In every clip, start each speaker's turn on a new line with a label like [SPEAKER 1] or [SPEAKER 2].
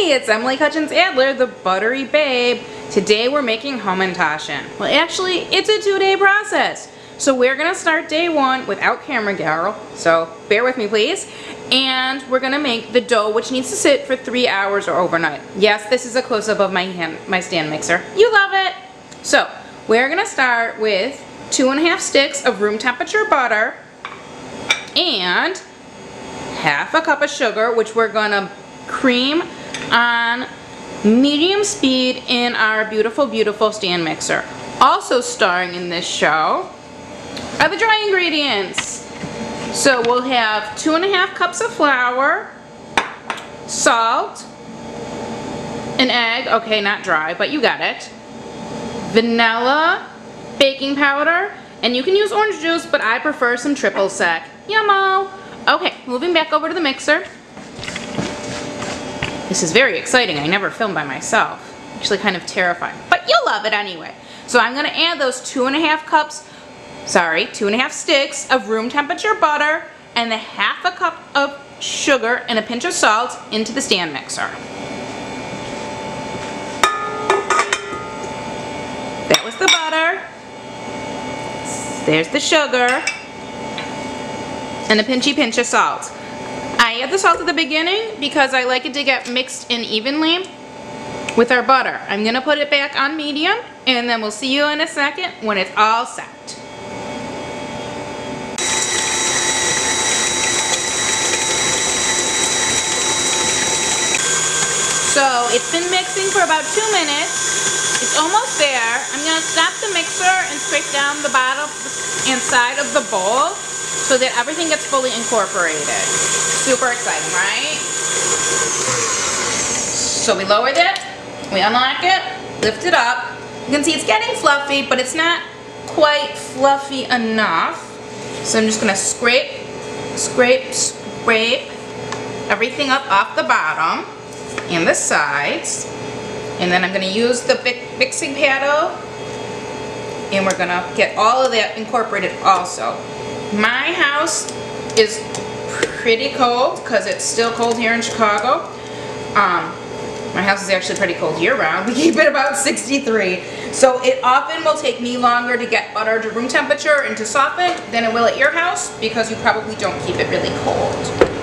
[SPEAKER 1] Hey, it's Emily Kutchins Adler, the Buttery Babe. Today we're making Hamentashen. Well, actually, it's a 2-day process. So we're gonna start day 1 without camera girl, so bear with me please. And we're gonna make the dough, which needs to sit for 3 hours or overnight. Yes, this is a close-up of my stand mixer. You love it! So, we're gonna start with 2½ sticks of room temperature butter and half a cup of sugar, which we're gonna cream on medium speed in our beautiful, beautiful stand mixer. Also starring in this show are the dry ingredients. So we'll have 2½ cups of flour, salt, an egg, okay, not dry, but you got it, vanilla, baking powder, and you can use orange juice, but I prefer some triple sec. Yummo! Okay, moving back over to the mixer. This is very exciting. I never filmed by myself. Actually kind of terrifying, but you'll love it anyway. So I'm gonna add those 2½ sticks of room temperature butter and the half a cup of sugar and a pinch of salt into the stand mixer. That was the butter. There's the sugar and a pinchy pinch of salt. I add the salt at the beginning because I like it to get mixed in evenly with our butter. I'm gonna put it back on medium and then we'll see you in a second when it's all set. So it's been mixing for about 2 minutes. It's almost there. I'm gonna stop the mixer and scrape down the bottom and side of the bowl so that everything gets fully incorporated. Super exciting, right? So we lowered it, we unlock it, lift it up. You can see it's getting fluffy, but it's not quite fluffy enough. So I'm just gonna scrape, scrape, scrape everything up off the bottom and the sides. And then I'm gonna use the mixing paddle and we're gonna get all of that incorporated also. My house is pretty cold because it's still cold here in Chicago. My house is actually pretty cold year-round. We keep it about 63. So it often will take me longer to get butter to room temperature and to soften than it will at your house because you probably don't keep it really cold.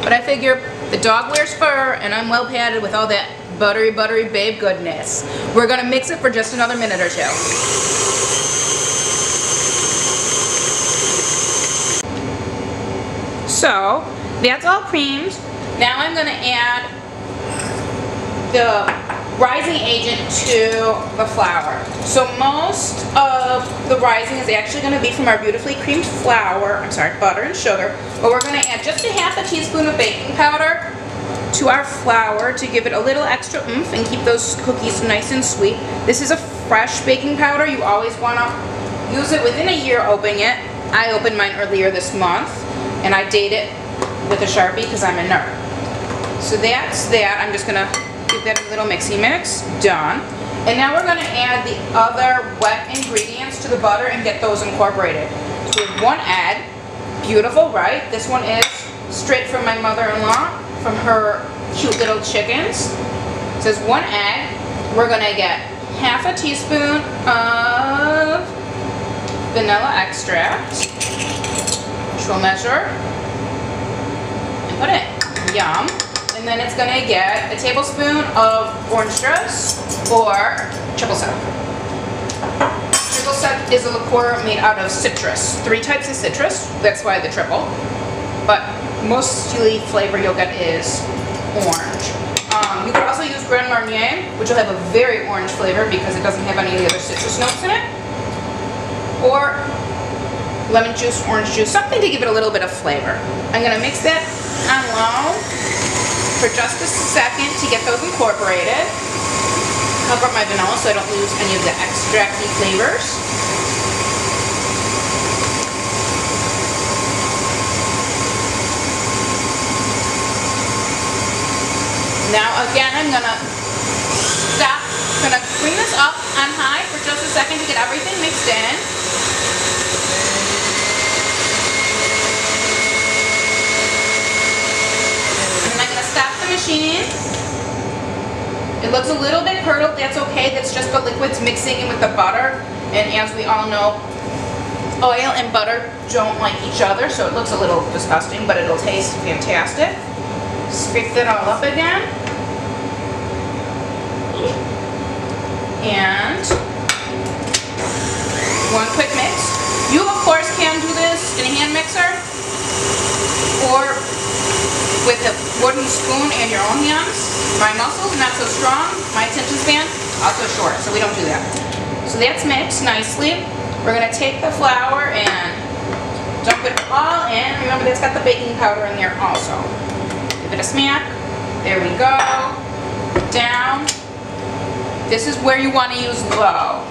[SPEAKER 1] But I figure the dog wears fur and I'm well padded with all that buttery, buttery babe goodness. We're gonna mix it for just another minute or 2. So that's all creamed. Now I'm going to add the rising agent to the flour. So most of the rising is actually going to be from our beautifully creamed butter and sugar. But we're going to add just a ½ teaspoon of baking powder to our flour to give it a little extra oomph and keep those cookies nice and sweet. This is a fresh baking powder. You always want to use it within a year opening it. I opened mine earlier this month. And I date it with a Sharpie because I'm a nerd. So that's that. I'm just going to give that a little mixy mix. Done. And now we're going to add the other wet ingredients to the butter and get those incorporated. So we have 1 egg. Beautiful, right? This one is straight from my mother-in-law, from her cute little chickens. It says 1 egg. We're going to get ½ teaspoon of vanilla extract. Measure and put it. Yum. And then it's going to get a tablespoon of orange juice or triple sec. Triple sec is a liqueur made out of citrus. 3 types of citrus, that's why the triple. But mostly flavor you'll get is orange. You could also use Grand Marnier, which will have a very orange flavor because it doesn't have any of the other citrus notes in it. Or lemon juice, orange juice, something to give it a little bit of flavor. I'm going to mix that on low for just a second to get those incorporated. Cover up my vanilla so I don't lose any of the extracty flavors. Now again, I'm going to stop, bring this up on high for just a second to get everything mixed in. machine. It looks a little bit curdled, that's okay. That's just the liquids mixing in with the butter. And as we all know, oil and butter don't like each other, so it looks a little disgusting, but it'll taste fantastic. Scrape that all up again. And one quick mix. You, of course, can do this in a hand mixer or with a wooden spoon and your own hands. My muscles, not so strong. My attention span, also short, so we don't do that. So that's mixed nicely. We're going to take the flour and dump it all in. Remember, that's got the baking powder in there also. Give it a smack. There we go. Down. This is where you want to use low.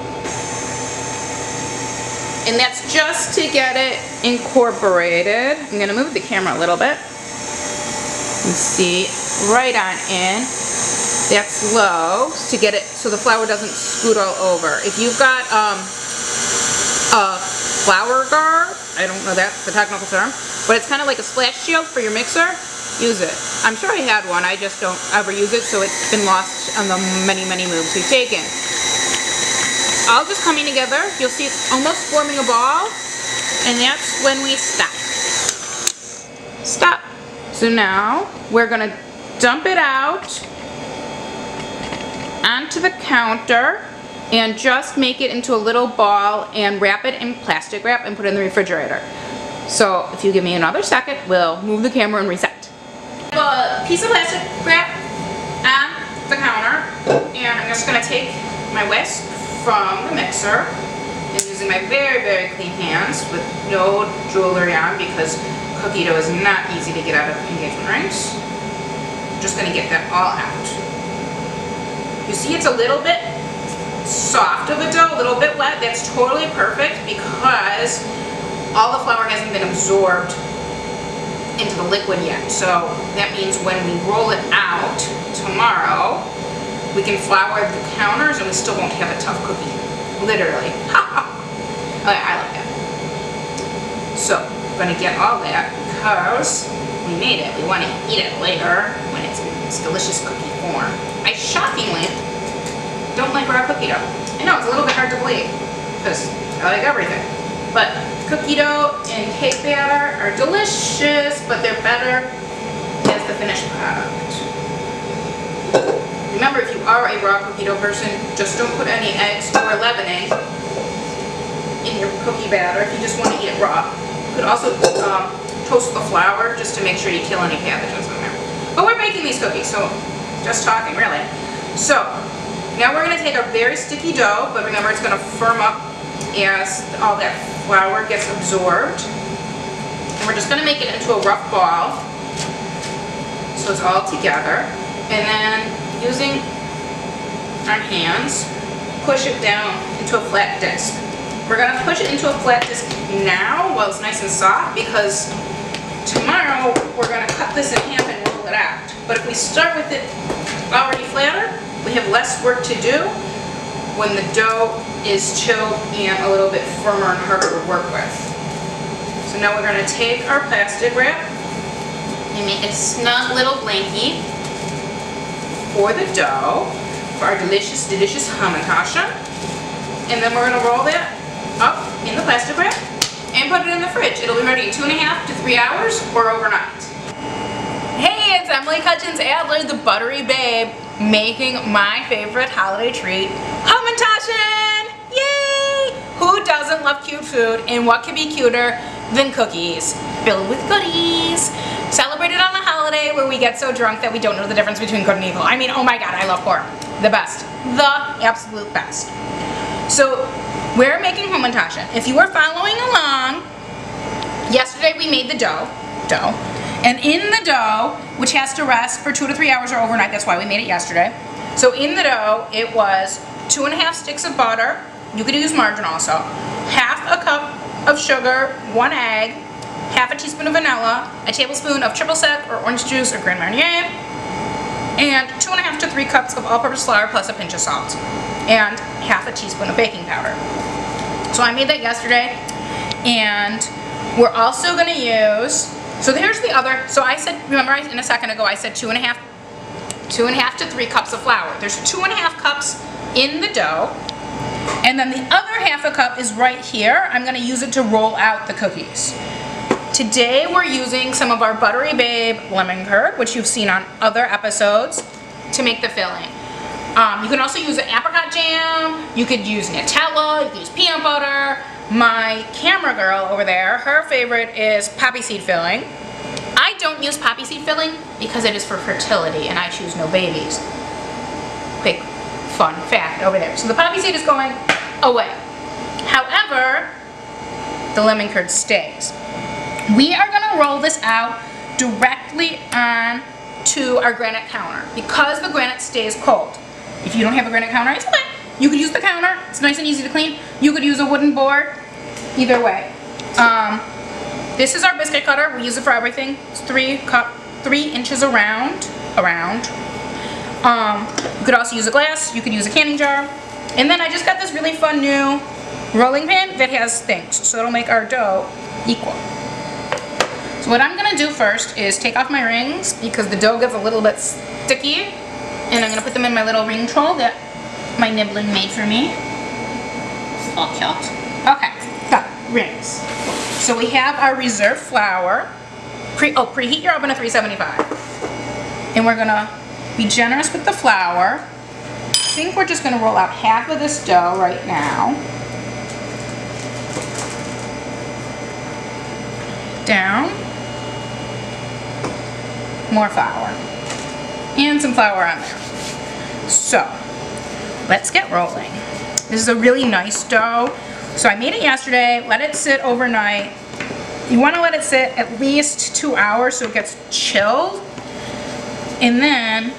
[SPEAKER 1] And that's just to get it incorporated. I'm going to move the camera a little bit. You see, right on in. That's low to get it so the flour doesn't scoot all over. If you've got a flour guard, I don't know that's the technical term, but it's kind of like a splash shield for your mixer, use it. I'm sure I had one, I just don't ever use it, so it's been lost on the many moves we've taken. All just coming together, you'll see it's almost forming a ball, and that's when we stop. Stop. So now we're going to dump it out onto the counter and just make it into a little ball and wrap it in plastic wrap and put it in the refrigerator. So if you give me another second, we'll move the camera and reset. I have a piece of plastic wrap on the counter, and I'm just going to take my whisk from the mixer and using my very clean hands with no jewelry on because cookie dough is not easy to get out of engagement rings. I'm just going to get that all out. You see it's a little bit soft of a dough, a little bit wet. That's totally perfect because all the flour hasn't been absorbed into the liquid yet. So that means when we roll it out tomorrow, we can flour the counters and we still won't have a tough cookie. Literally. Okay, I like that. So we're going to get all that because we made it. We want to eat it later when it's in its delicious cookie form. I shockingly don't like raw cookie dough. I know, it's a little bit hard to believe because I like everything. But cookie dough and cake batter are delicious, but they're better as the finished product. Remember, if you are a raw cookie dough person, just don't put any eggs or leavening in your cookie batter if you just want to eat it raw. You could also toast the flour just to make sure you kill any pathogens in there. But we're making these cookies, so just talking really. So now we're going to take a very sticky dough, but remember it's going to firm up as all that flour gets absorbed. And we're just going to make it into a rough ball so it's all together. And then using our hands, push it down into a flat disc. We're going to push it into a flat disc now while it's nice and soft because tomorrow we're going to cut this in half and roll it out. But if we start with it already flatter, we have less work to do when the dough is chilled and a little bit firmer and harder to work with. So now we're going to take our plastic wrap and make a snug little blankie for the dough, for our delicious Hamentashen. And then we're going to roll that up in the plastic wrap and put it in the fridge. It'll be ready in 2.5 to 3 hours or overnight. Hey, it's Emily Kutchins Adler, the Buttery Babe, making my favorite holiday treat, Hamentashen! Yay! Who doesn't love cute food, and what could be cuter than cookies filled with goodies? Celebrated on a holiday where we get so drunk that we don't know the difference between good and evil. I mean, oh my god, I love pork. The best. The absolute best. So, we're making Hamentashen. If you were following along, yesterday we made the dough. And in the dough, which has to rest for 2 to 3 hours or overnight, that's why we made it yesterday. So in the dough, it was 2.5 sticks of butter. You could use margarine also. Half a cup of sugar, 1 egg, half a teaspoon of vanilla, a tablespoon of triple sec or orange juice or Grand Marnier, and 2.5 to 3 cups of all-purpose flour plus a pinch of salt, and half a teaspoon of baking powder. So I made that yesterday, and we're also going to use, so here's the other, so I said, remember in a second ago I said 2.5 2.5 to 3 cups of flour. There's 2.5 cups in the dough. And then the other 1/2 cup is right here. I'm gonna use it to roll out the cookies. Today we're using some of our Buttery Babe lemon curd, which you've seen on other episodes, to make the filling. You can also use an apricot jam, you could use Nutella, you could use peanut butter. My camera girl over there, her favorite is poppy seed filling. I don't use poppy seed filling because it is for fertility and I choose no babies. Quick fun fact over there. So the poppy seed is going away. However, the lemon curd stays. We are gonna roll this out directly on to our granite counter because the granite stays cold. If you don't have a granite counter, it's okay. You could use the counter. It's nice and easy to clean. You could use a wooden board. Either way. This is our biscuit cutter. We use it for everything. It's 3 inches around. You could also use a glass. You could use a canning jar. And then I just got this really fun new rolling pin that has things. So it'll make our dough equal. So what I'm gonna do first is take off my rings because the dough gets a little bit sticky. And I'm gonna put them in my little ring troll that my nibbling made for me. So cute. Okay, got rings. So we have our reserve flour. Preheat your oven to 375. And we're gonna be generous with the flour. I think we're just gonna roll out half of this dough right now. Down. More flour. And some flour on there. So, let's get rolling. This is a really nice dough. So I made it yesterday, let it sit overnight. You want to let it sit at least 2 hours so it gets chilled. And then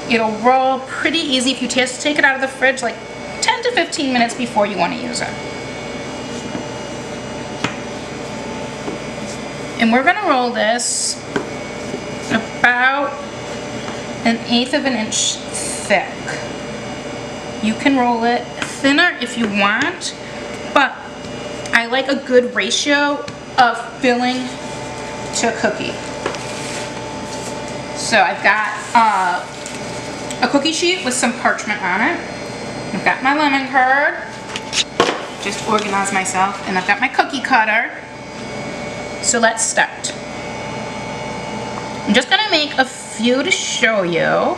[SPEAKER 1] it'll roll pretty easy if you just take it out of the fridge like 10 to 15 minutes before you want to use it. And we're going to roll this about 1/8 of an inch thick. You can roll it thinner if you want, but I like a good ratio of filling to cookie. So I've got a cookie sheet with some parchment on it. I've got my lemon curd, just organize myself, and I've got my cookie cutter. So let's start. I'm just gonna make a few to show you,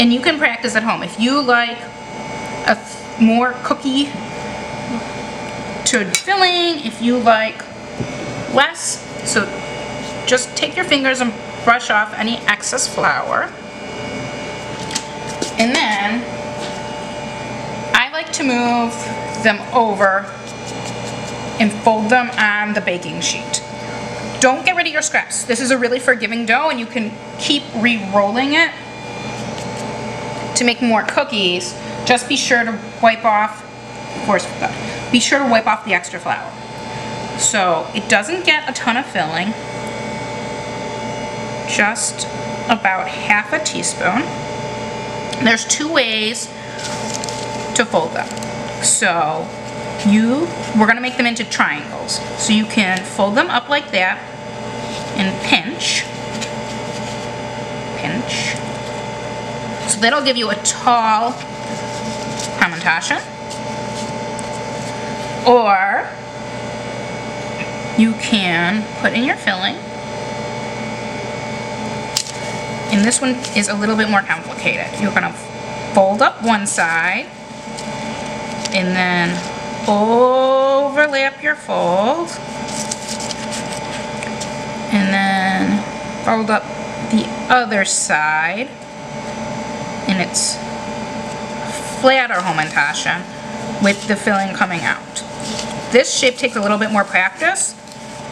[SPEAKER 1] and you can practice at home. If you like a more cookie to filling, if you like less, so just take your fingers and brush off any excess flour. And then I like to move them over and fold them on the baking sheet. Don't get rid of your scraps. This is a really forgiving dough and you can keep re-rolling it to make more cookies. Just be sure to wipe off, be sure to wipe off the extra flour. So it doesn't get a ton of filling, just about 1/2 teaspoon. There's 2 ways to fold them. So we're gonna make them into triangles. So you can fold them up like that and pinch. So that'll give you a tall Hamentashen. Or you can put in your filling. And this one is a little bit more complicated. You're gonna fold up one side and then overlap your fold and then fold up the other side, and it's flatter Hamentashen with the filling coming out. This shape takes a little bit more practice.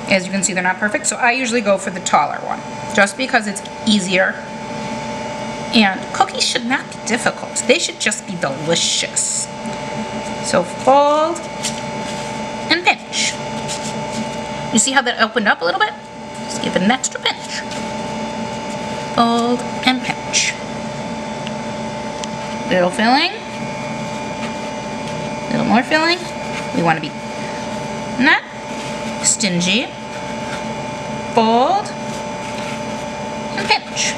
[SPEAKER 1] As you can see, they're not perfect, so I usually go for the taller one just because it's easier. And cookies should not be difficult, they should just be delicious. So fold and pinch. You see how that opened up a little bit? Just give it an extra pinch. Fold and pinch. Little filling. Little more filling. We want to be not stingy. Fold and pinch.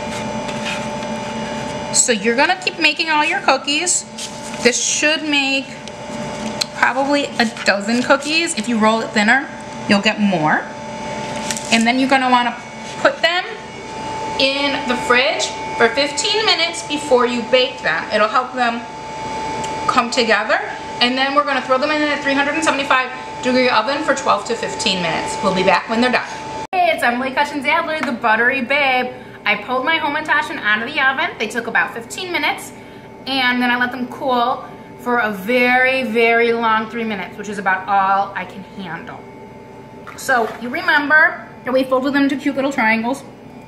[SPEAKER 1] So you're gonna keep making all your cookies. This should make probably a dozen cookies. If you roll it thinner, you'll get more. And then you're gonna wanna put them in the fridge for 15 minutes before you bake them. It'll help them come together. And then we're gonna throw them in a 375-degree oven for 12 to 15 minutes. We'll be back when they're done. Hey, it's Emily Kutchins Adler, the Buttery Babe. I pulled my Hamentashen out of the oven. They took about 15 minutes, and then I let them cool for a very, very long 3 minutes, which is about all I can handle. So you remember that we folded them into cute little triangles.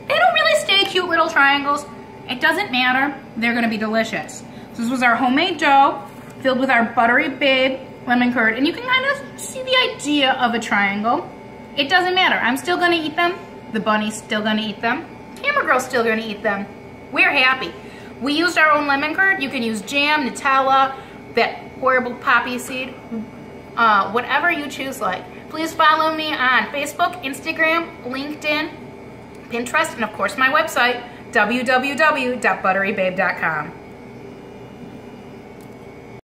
[SPEAKER 1] They don't really stay cute little triangles. It doesn't matter. They're gonna be delicious. So this was our homemade dough filled with our Buttery Babe lemon curd, and you can kind of see the idea of a triangle. It doesn't matter. I'm still gonna eat them. The bunny's still gonna eat them. Camera girl's still gonna eat them. We're happy. We used our own lemon curd. You can use jam, Nutella, that horrible poppy seed, whatever you choose like. Please follow me on Facebook, Instagram, LinkedIn, Pinterest, and of course my website, www.butterybabe.com.